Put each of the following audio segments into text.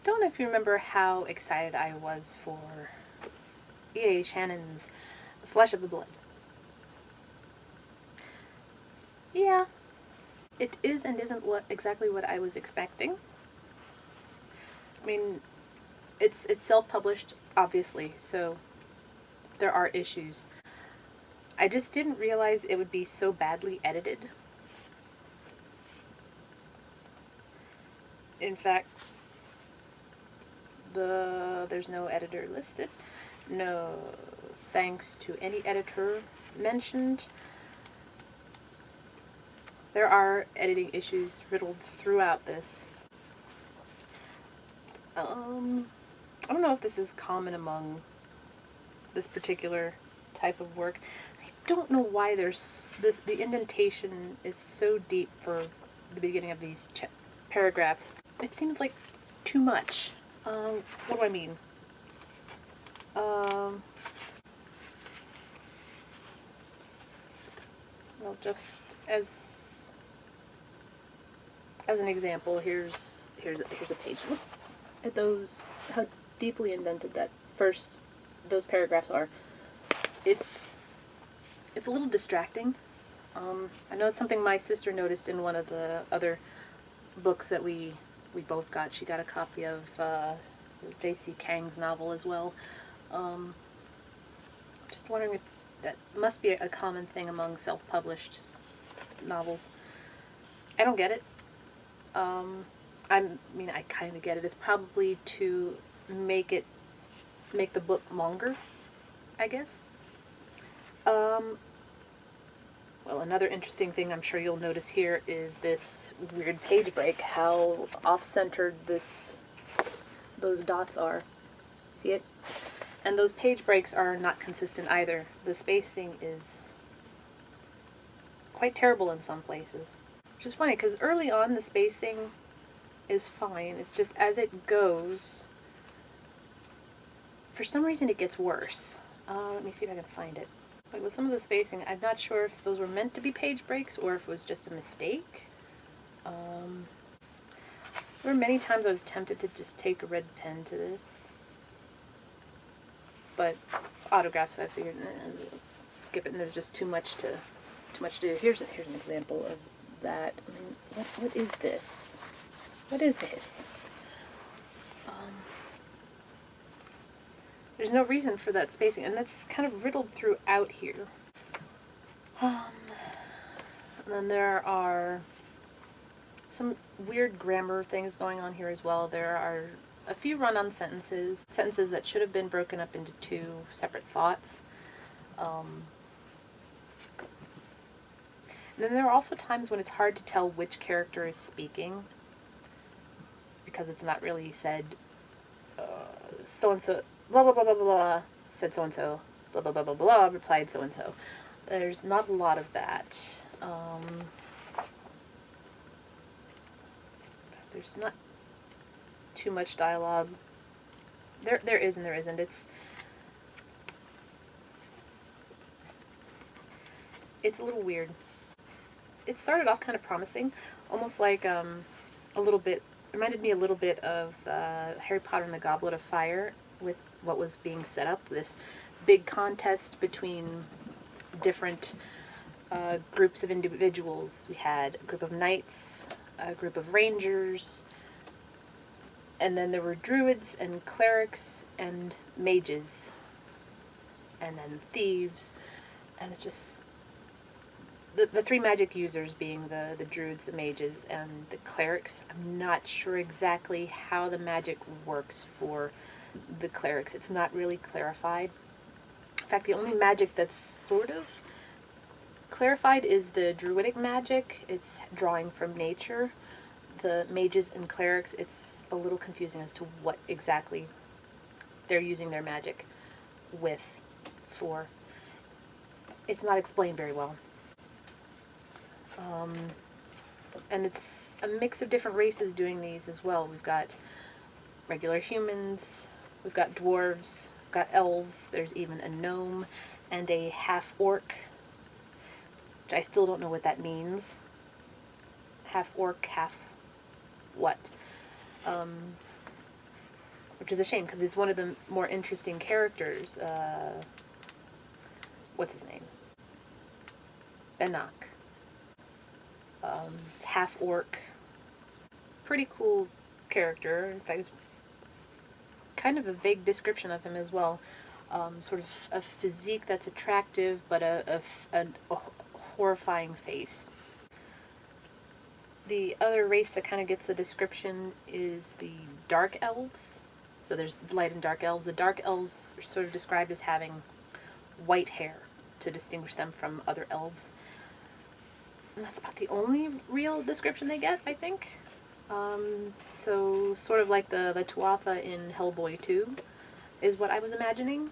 don't know if you remember how excited I was for E.A. Channon's Flesh of the Blood. Yeah, it is and isn't exactly what I was expecting. I mean, it's self-published, obviously, so there are issues. I just didn't realize it would be so badly edited. In fact, there's no editor listed. No thanks to any editor mentioned. There are editing issues riddled throughout this. I don't know if this is common among this particular type of work. I don't know why there's this. The indentation is so deep for the beginning of these paragraphs. It seems like too much. What do I mean? Well, just as an example, here's a page. Look at those, how deeply indented those paragraphs are. It's a little distracting. I know it's something my sister noticed in one of the other books that we both got. She got a copy of J.C. Kang's novel as well. Just wondering if that must be a common thing among self-published novels. I don't get it. I kind of get it. It's probably to make the book longer, I guess. Well, another interesting thing I'm sure you'll notice here is this weird page break, how off-centered those dots are. See it? And those page breaks are not consistent either. The spacing is quite terrible in some places. Which is funny, because early on the spacing is fine. It's just as it goes, for some reason it gets worse. Let me see if I can find it. Like with some of the spacing, I'm not sure if those were meant to be page breaks or if it was just a mistake. There were many times I was tempted to just take a red pen to this. But autographs, I figured, skip it, and there's just too much to do. Here's an example of that. I mean, what is this? What is this? There's no reason for that spacing, and that's kind of riddled throughout here. And then there are some weird grammar things going on here as well. There are a few run-on sentences that should have been broken up into two separate thoughts. And then there are also times when it's hard to tell which character is speaking, because it's not really said, so-and-so, blah, blah, blah, blah, blah, said so-and-so, blah, blah, blah, blah, blah, replied so-and-so. There's not a lot of that. There's not too much dialogue. There is and there isn't. It's a little weird. It started off kind of promising, almost like a little bit, reminded me a little bit of Harry Potter and the Goblet of Fire, with what was being set up, this big contest between different groups of individuals. We had a group of knights, a group of rangers, and then there were druids and clerics and mages, and then thieves, and it's just the three magic users being the druids, the mages, and the clerics. I'm not sure exactly how the magic works for the clerics. It's not really clarified. In fact, the only magic that's sort of clarified is the druidic magic. It's drawing from nature. The mages and clerics, it's a little confusing as to what exactly they're using their magic for. It's not explained very well. And it's a mix of different races doing these as well. We've got regular humans, we've got dwarves, we've got elves, there's even a gnome, and a half-orc, which I still don't know what that means. Half-orc, half what? which is a shame because it's one of the more interesting characters. What's his name? Benak. It's half orc. Pretty cool character. In fact, it's kind of a vague description of him as well. Sort of a physique that's attractive, but a horrifying face. The other race that kind of gets a description is the Dark Elves. So there's light and dark elves. The Dark Elves are sort of described as having white hair to distinguish them from other elves. And that's about the only real description they get, I think. So sort of like the Tuatha in Hellboy 2 is what I was imagining.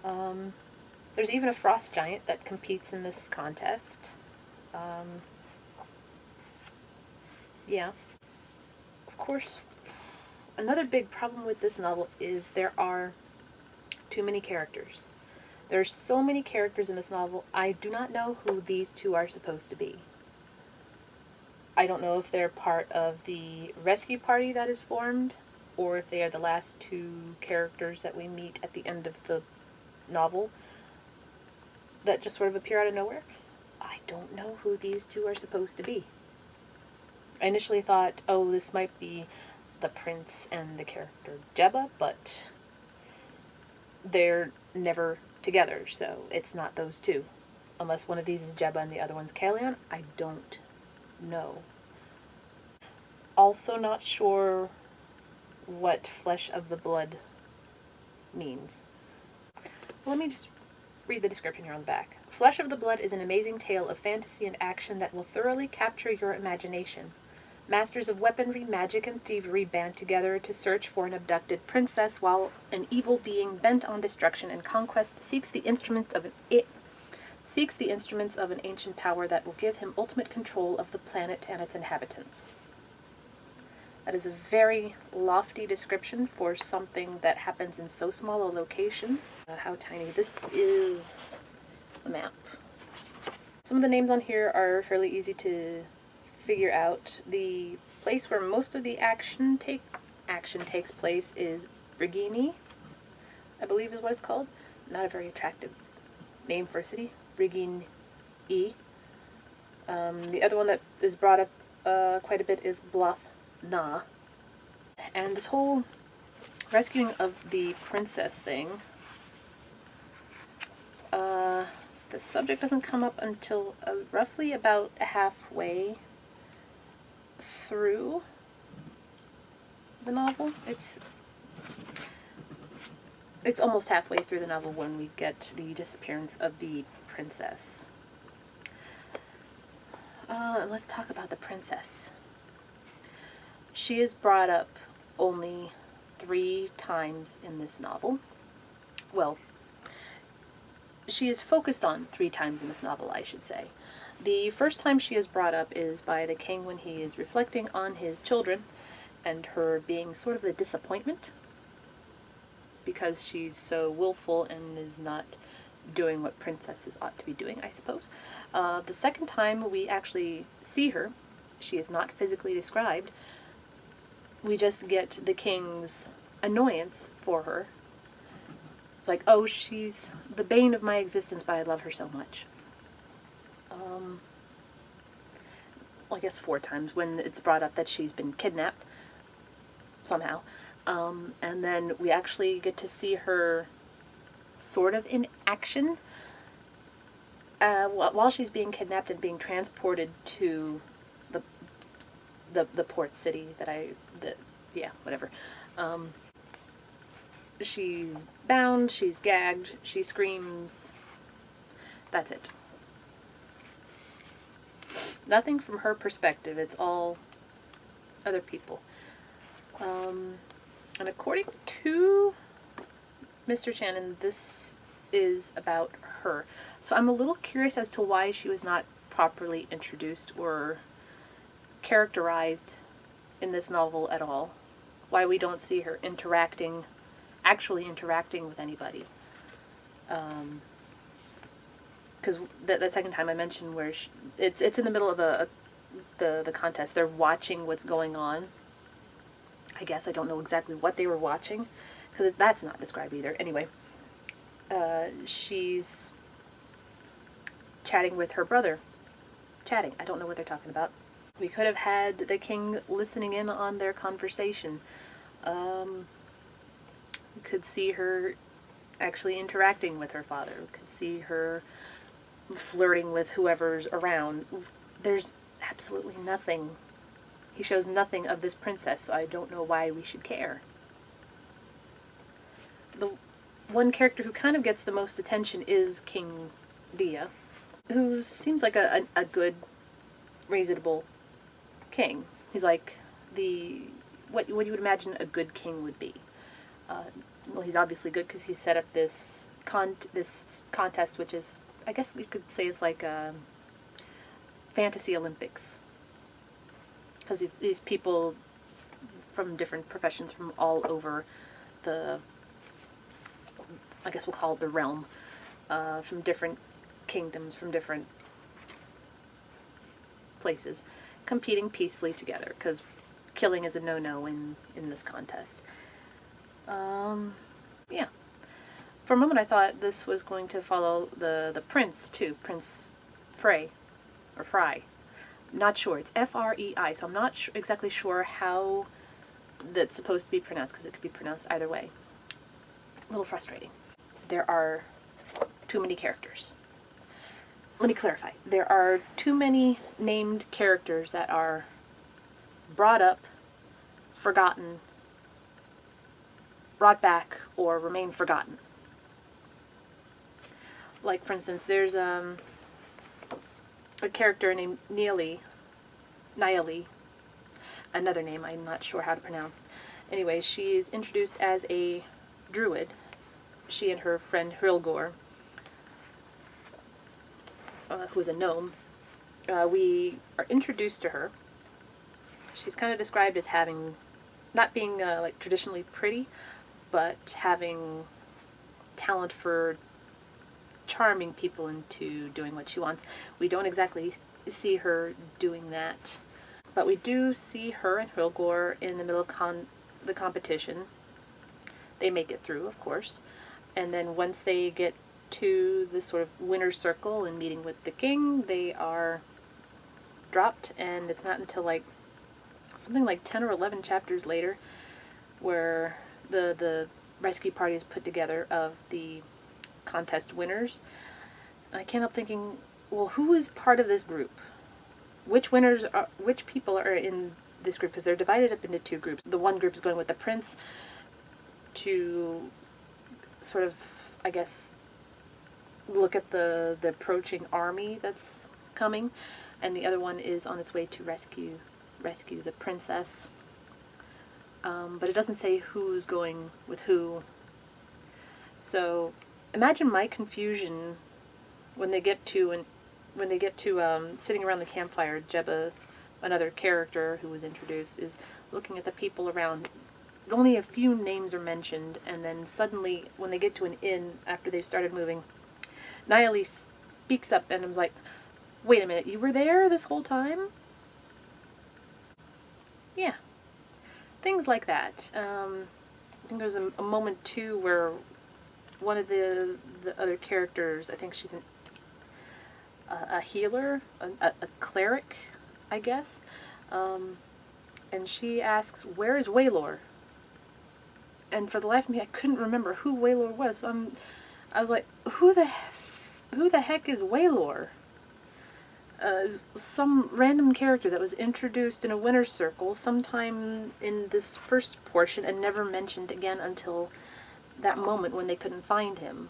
There's even a frost giant that competes in this contest. Yeah. Of course, another big problem with this novel is there are too many characters. There's so many characters in this novel, I do not know who these two are supposed to be. I don't know if they're part of the rescue party that is formed, or if they are the last two characters that we meet at the end of the novel that just sort of appear out of nowhere. I don't know who these two are supposed to be. I initially thought, oh, this might be the prince and the character Jebba, but they're never together, so it's not those two. Unless one of these is Jebba and the other one's Caellion, I don't know. Also not sure what flesh of the blood means. Let me just read the description here on the back. Flesh of the Blood is an amazing tale of fantasy and action that will thoroughly capture your imagination. Masters of weaponry, magic, and thievery band together to search for an abducted princess while an evil being bent on destruction and conquest seeks the instruments of an ancient power that will give him ultimate control of the planet and its inhabitants. That is a very lofty description for something that happens in so small a location. How tiny. This is the map. Some of the names on here are fairly easy to figure out. The place where most of the action takes place is Brigini, I believe is what it's called. Not a very attractive name for a city. Brigini. The other one that is brought up quite a bit is Bloth Na. And this whole rescuing of the princess thing, the subject doesn't come up until roughly about halfway through the novel. It's almost halfway through the novel when we get the disappearance of the princess. Let's talk about the princess. She is brought up only 3 times in this novel. Well, she is focused on 3 times in this novel, I should say. The first time she is brought up is by the king when he is reflecting on his children and her being sort of the disappointment because she's so willful and is not doing what princesses ought to be doing, I suppose. The second time we actually see her, she is not physically described. We just get the king's annoyance for her. It's like, oh, she's the bane of my existence, but I love her so much. I guess 4 times when it's brought up that she's been kidnapped somehow. And then we actually get to see her sort of in action while she's being kidnapped and being transported to the port city whatever. She's bound, she's gagged, she screams. That's it. Nothing from her perspective. It's all other people. And according to Mr. Channon, this is about her. So I'm a little curious as to why she was not properly introduced or characterized in this novel at all. Why we don't see her actually interacting with anybody. Because the second time I mentioned where it's in the middle of the contest. They're watching what's going on. I guess. I don't know exactly what they were watching, because that's not described either. Anyway, she's chatting with her brother. Chatting. I don't know what they're talking about. We could have had the king listening in on their conversation. We could see her actually interacting with her father. We could see her flirting with whoever's around. There's absolutely nothing. He shows nothing of this princess, so I don't know why we should care. The one character who kind of gets the most attention is King Dia, who seems like a good, reasonable king. He's like what you would imagine a good king would be. Well, he's obviously good because he set up this contest, which is, I guess you could say, it's like a fantasy Olympics. Because these people from different professions from all over the, I guess we'll call it the realm, from different kingdoms, from different places, competing peacefully together, because killing is a no-no in this contest. Yeah. For a moment I thought this was going to follow the prince, too. Prince Frey. Or Fry. Not sure. It's Frei, so I'm not exactly sure how that's supposed to be pronounced, because it could be pronounced either way. A little frustrating. There are too many characters. Let me clarify. There are too many named characters that are brought up, forgotten, brought back, or remain forgotten. Like, for instance, there's a character named Niali, another name I'm not sure how to pronounce. Anyway, she's introduced as a druid. She and her friend Hrilgor, who's a gnome, we are introduced to her. She's kind of described as not being like traditionally pretty, but having talent for charming people into doing what she wants. We don't exactly see her doing that, but we do see her and Hrilgor in the middle of the competition. They make it through, of course, and then once they get to the sort of winner's circle and meeting with the king, they are dropped, and it's not until like something like 10 or 11 chapters later where the rescue party is put together of the contest winners. And I can't help thinking, well, who is part of this group? Which people are in this group? Because they're divided up into two groups. The one group is going with the prince to sort of, I guess, look at the approaching army that's coming, and the other one is on its way to rescue the princess. But it doesn't say who's going with who. So imagine my confusion when they get to sitting around the campfire. Jebba, another character who was introduced, is looking at the people around. Only a few names are mentioned, and then suddenly, when they get to an inn after they've started moving, Niali speaks up, and I'm like, wait a minute, you were there this whole time? Yeah. Things like that. I think there's a moment, too, where one of the other characters, I think she's a healer, a cleric, I guess, and she asks, where is Waylor? And for the life of me, I couldn't remember who Waylor was. So I was like, who the heck is Waylor? Some random character that was introduced in a winner's circle sometime in this first portion and never mentioned again until that moment when they couldn't find him.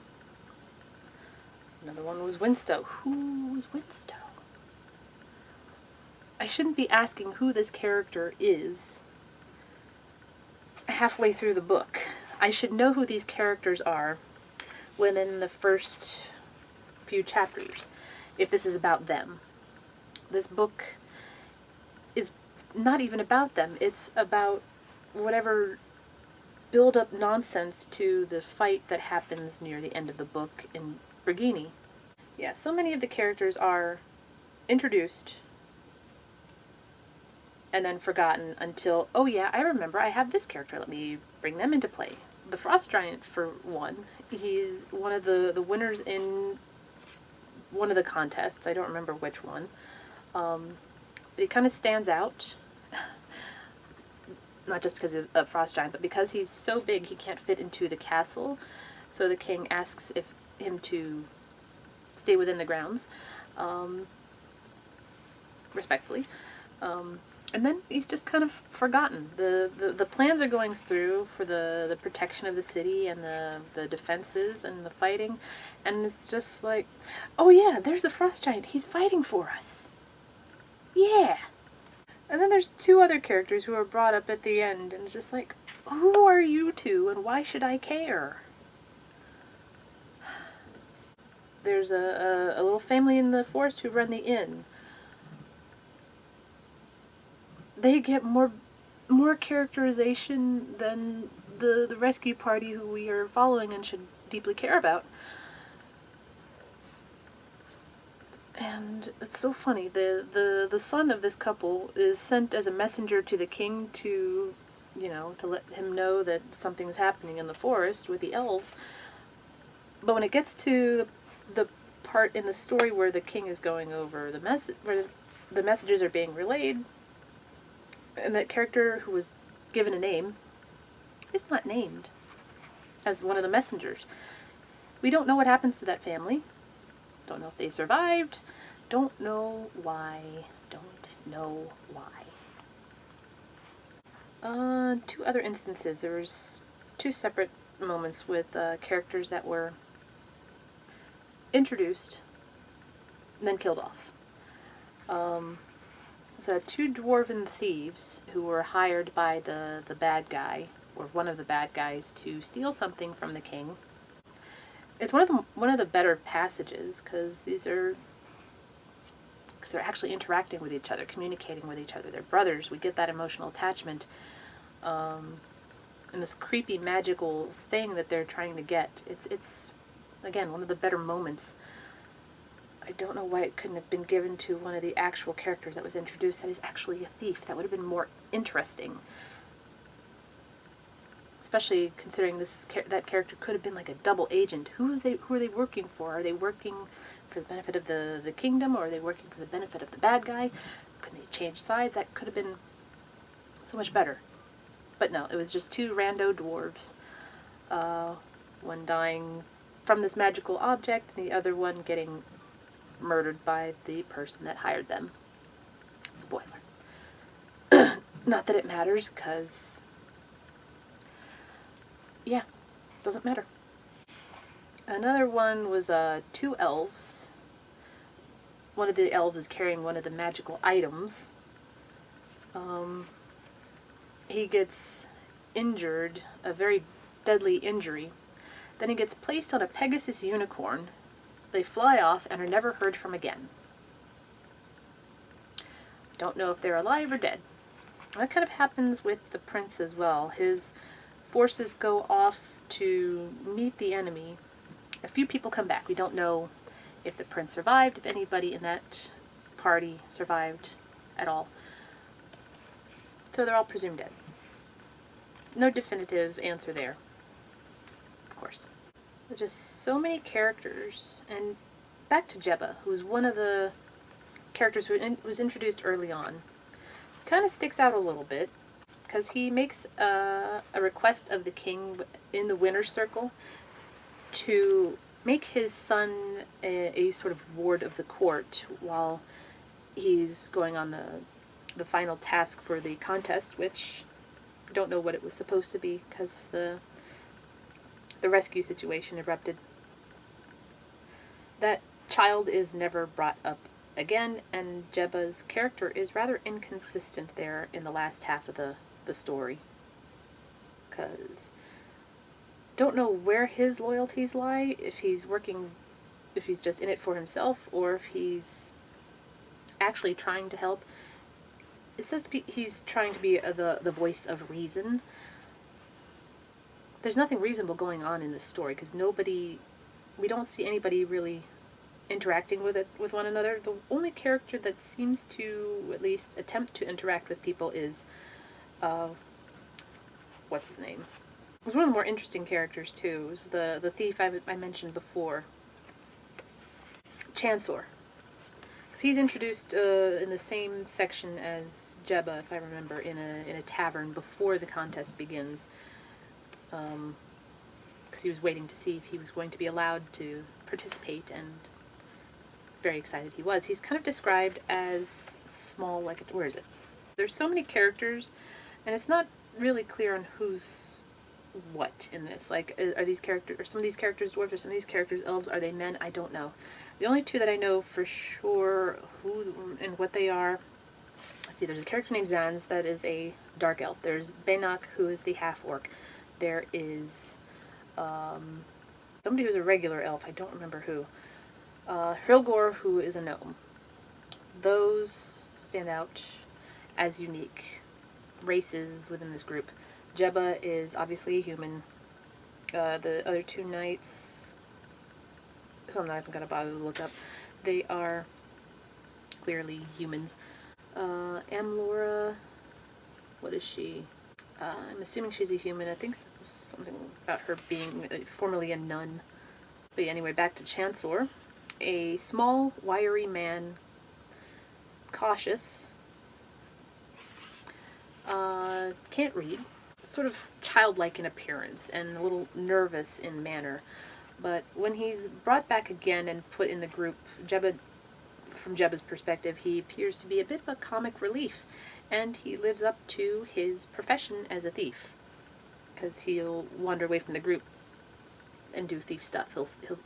Another one was Winstow. Who was Winstow? I shouldn't be asking who this character is halfway through the book. I should know who these characters are within the first few chapters, if this is about them. This book is not even about them. It's about whatever build-up nonsense to the fight that happens near the end of the book in Bergini. Yeah, so many of the characters are introduced and then forgotten until, oh yeah, I remember, I have this character, let me bring them into play. The Frost Giant, for one, he's one of the winners in one of the contests, I don't remember which one, but he kind of stands out, not just because of Frost Giant, but because he's so big he can't fit into the castle, so the king asks him to stay within the grounds, respectfully. And then he's just kind of forgotten. The plans are going through for the protection of the city and the defenses and the fighting, and it's just like, oh yeah, there's the Frost Giant, he's fighting for us. Yeah. And then there's two other characters who are brought up at the end, and it's just like, who are you two, and why should I care? There's a little family in the forest who run the inn. They get more characterization than the rescue party who we are following and should deeply care about. And it's so funny. The son of this couple is sent as a messenger to the king to, to let him know that something's happening in the forest with the elves. But when it gets to the part in the story where the king is going over where the messages are being relayed, and that character who was given a name is not named as one of the messengers. We don't know what happens to that family. Don't know if they survived. Don't know why. Don't know why. Two other instances. There was two separate moments with characters that were introduced and then killed off. So two dwarven thieves who were hired by the bad guy, or one of the bad guys, to steal something from the king. It's one of the better passages, because they're actually interacting with each other, communicating with each other. They're brothers. We get that emotional attachment, and this creepy magical thing that they're trying to get. It's again one of the better moments. I don't know why it couldn't have been given to one of the actual characters that was introduced that is actually a thief. That would have been more interesting. Especially considering that character could have been like a double agent. Who are they working for? Are they working for the benefit of the kingdom, or are they working for the benefit of the bad guy? Could they change sides? That could have been so much better. But no, it was just two rando dwarves. One dying from this magical object, and the other one getting murdered by the person that hired them. Spoiler. Not that it matters, because yeah, doesn't matter. Another one was two elves. One of the elves is carrying one of the magical items. He gets injured, a very deadly injury. Then he gets placed on a Pegasus unicorn. They fly off and are never heard from again. Don't know if they're alive or dead. That kind of happens with the prince as well. His forces go off to meet the enemy. A few people come back. We don't know if the prince survived, if anybody in that party survived at all. So they're all presumed dead. No definitive answer there, of course. There's just so many characters. And back to Jebba, who was one of the characters who was introduced early on. Kind of sticks out a little bit, because he makes a request of the king in the Winner's Circle to make his son a sort of ward of the court while he's going on the final task for the contest, which I don't know what it was supposed to be, because the rescue situation erupted. That child is never brought up again, and Jebba's character is rather inconsistent there in the last half of the story. Because don't know where his loyalties lie, if he's just in it for himself, or if he's actually trying to help. It says he's trying to be the voice of reason. There's nothing reasonable going on in this story, because we don't see anybody really interacting with one another. The only character that seems to at least attempt to interact with people is, what's his name? It was one of the more interesting characters too. It was the thief I mentioned before, Chancellor. Because he's introduced in the same section as Jebba, if I remember, in a tavern before the contest begins. Because he was waiting to see if he was going to be allowed to participate, and very excited he was. He's kind of described as small, like, where is it? There's so many characters, and it's not really clear on who's what in this. Like, are these characters, are some of these characters dwarves, are some of these characters elves, are they men? I don't know. The only two that I know for sure who and what they are, let's see, there's a character named Zanz that is a dark elf. There's Benak, who is the half-orc. There is somebody who's a regular elf, I don't remember who. Hrilgor, who is a gnome. Those stand out as unique races within this group. Jebba is obviously a human. The other two knights, who I'm not even going to bother to look up, they are clearly humans. Amlora, what is she? I'm assuming she's a human. I think there's something about her being formerly a nun. But anyway, back to Chancellor. A small, wiry man, cautious, can't read, sort of childlike in appearance and a little nervous in manner. But when he's brought back again and put in the group, from Jebba's perspective, he appears to be a bit of a comic relief, and he lives up to his profession as a thief, because he'll wander away from the group and do thief stuff. He'll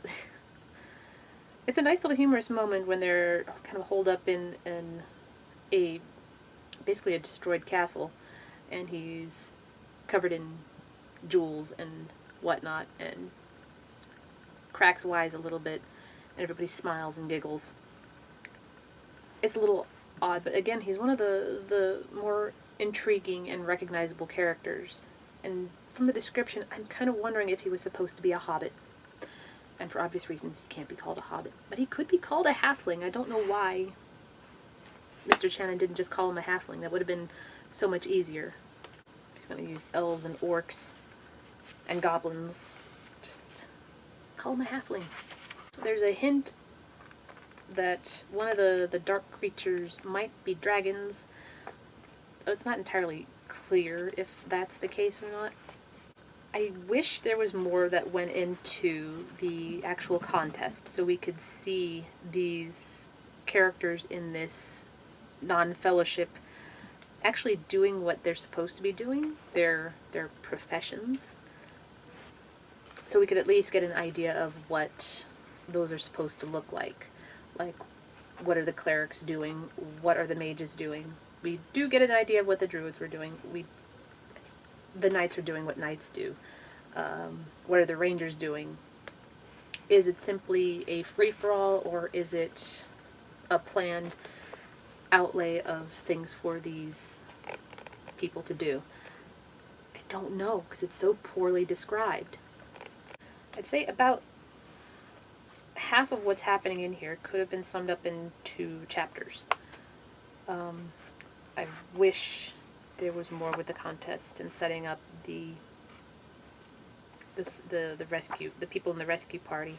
It's a nice little humorous moment when they're kind of holed up in basically a destroyed castle, and he's covered in jewels and whatnot, and cracks wise a little bit, and everybody smiles and giggles. It's a little odd, but again, he's one of the more intriguing and recognizable characters. And from the description, I'm kind of wondering if he was supposed to be a hobbit. And for obvious reasons, he can't be called a hobbit. But he could be called a halfling. I don't know why Mr. Channon didn't just call him a halfling. That would have been so much easier. He's going to use elves and orcs and goblins. Just call him a halfling. There's a hint that one of the dark creatures might be dragons. It's not entirely clear if that's the case or not. I wish there was more that went into the actual contest so we could see these characters in this non-fellowship actually doing what they're supposed to be doing, their professions. So we could at least get an idea of what those are supposed to look like. Like, what are the clerics doing? What are the mages doing? We do get an idea of what the druids were doing. The knights are doing what knights do. What are the rangers doing? Is it simply a free-for-all, or is it a planned outlay of things for these people to do? I don't know, because it's so poorly described. I'd say about half of what's happening in here could have been summed up in 2 chapters. I wish there was more with the contest and setting up the rescue, the people in the rescue party.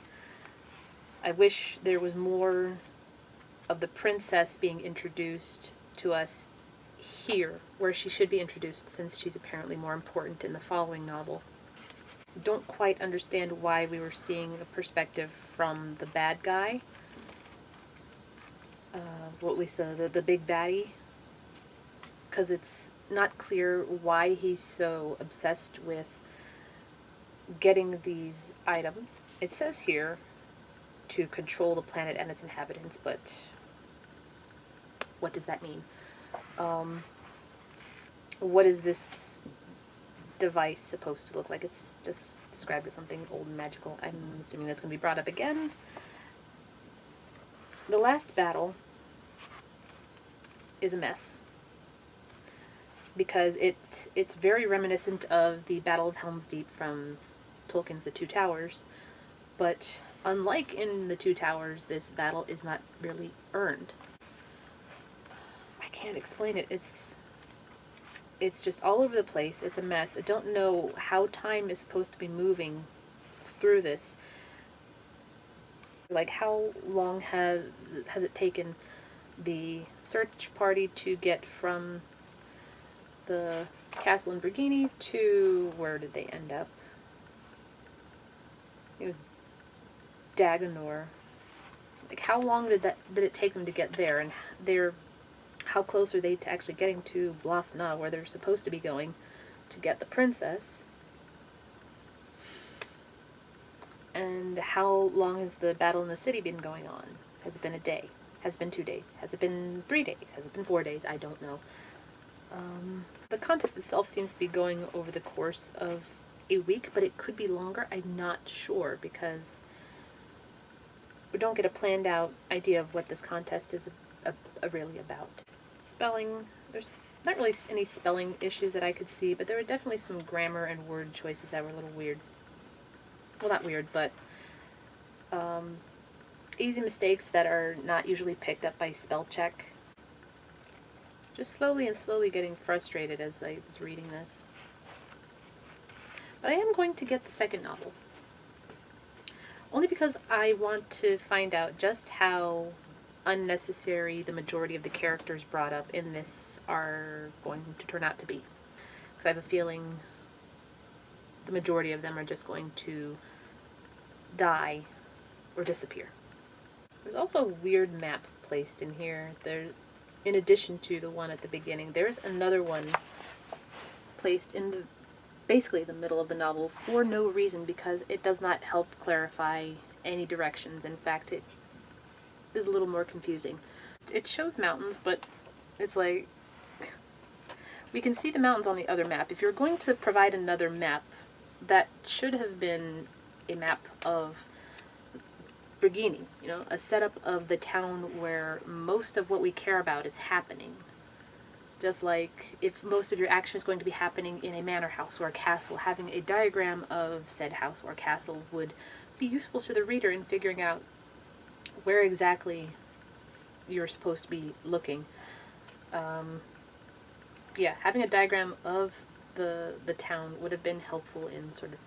I wish there was more of the princess being introduced to us here, where she should be introduced, since she's apparently more important in the following novel. Don't quite understand why we were seeing a perspective from the bad guy. Well, at least the big baddie. Because it's not clear why he's so obsessed with getting these items. It says here to control the planet and its inhabitants, but what does that mean? What is this device supposed to look like? It's just described as something old and magical. I'm assuming that's going to be brought up again. The last battle is a mess, because it's very reminiscent of the Battle of Helm's Deep from Tolkien's The Two Towers, But unlike in the Two Towers, this battle is not really earned. I can't explain it. It's just all over the place. It's a mess. I don't know how time is supposed to be moving through this. Like, how long has it taken the search party to get from the castle in Vergini to where did they end up? It was Daganor. Like, how long did it take them to get there, and how close are they to actually getting to Blafna, where they're supposed to be going to get the princess? And how long has the battle in the city been going on? Has it been a day? Has it been 2 days? Has it been 3 days? Has it been 4 days? I don't know. The contest itself seems to be going over the course of a week, but it could be longer. I'm not sure, because we don't get a planned out idea of what this contest is really about. Spelling, there's not really any spelling issues that I could see, but there were definitely some grammar and word choices that were a little weird. Well, not weird, but easy mistakes that are not usually picked up by spell check. Just slowly getting frustrated as I was reading this. But I am going to get the second novel. Only because I want to find out just how unnecessary the majority of the characters brought up in this are going to turn out to be. Because I have a feeling the majority of them are just going to die or disappear. There's also a weird map placed in here. In addition to the one at the beginning, there's another one placed in basically the middle of the novel for no reason, because it does not help clarify any directions. In fact, it is a little more confusing. It shows mountains, but it's like, we can see the mountains on the other map. If you're going to provide another map, that should have been a map of Vergini, a setup of the town where most of what we care about is happening. Just like if most of your action is going to be happening in a manor house or a castle, having a diagram of said house or castle would be useful to the reader in figuring out where exactly you're supposed to be looking. Yeah, having a diagram of the town would have been helpful in sort of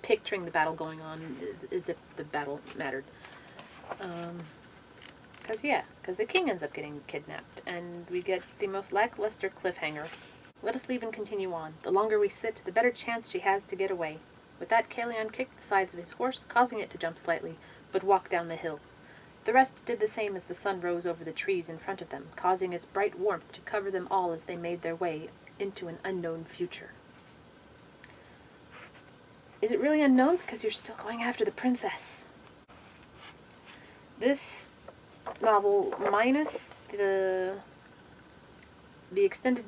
picturing the battle going on as if the battle mattered. Because the king ends up getting kidnapped, and we get the most lackluster cliffhanger. Let us leave and continue on. The longer we sit, the better chance she has to get away. With that, Caelion kicked the sides of his horse, causing it to jump slightly, but walked down the hill. The rest did the same as the sun rose over the trees in front of them, causing its bright warmth to cover them all as they made their way into an unknown future. Is it really unknown? Because you're still going after the princess. This novel, minus the extended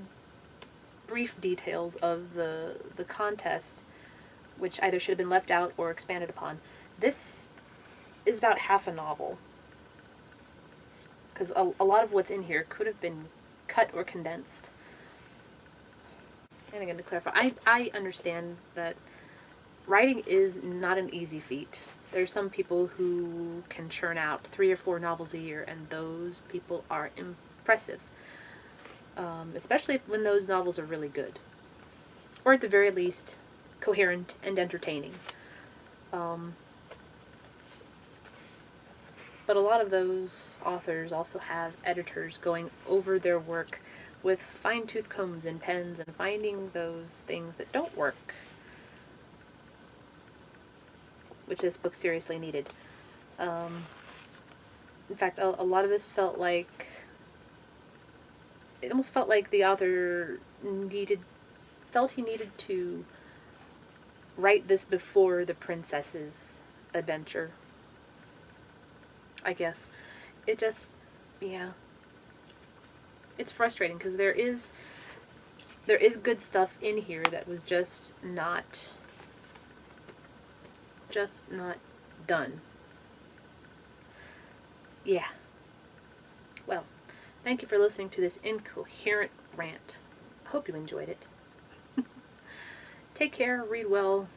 brief details of the contest, which either should have been left out or expanded upon, this is about half a novel. Because a lot of what's in here could have been cut or condensed. And again, to clarify, I understand that writing is not an easy feat. There's some people who can churn out 3 or 4 novels a year, and those people are impressive. Especially when those novels are really good. Or at the very least, coherent and entertaining. But a lot of those authors also have editors going over their work with fine-tooth combs and pens and finding those things that don't work, which this book seriously needed. In fact, a lot of this felt like, it almost felt like the author felt he needed to write this before the princess's adventure. I guess. It just, yeah. It's frustrating because there is good stuff in here that was just not done. Yeah. Well, thank you for listening to this incoherent rant. I hope you enjoyed it. Take care, read well,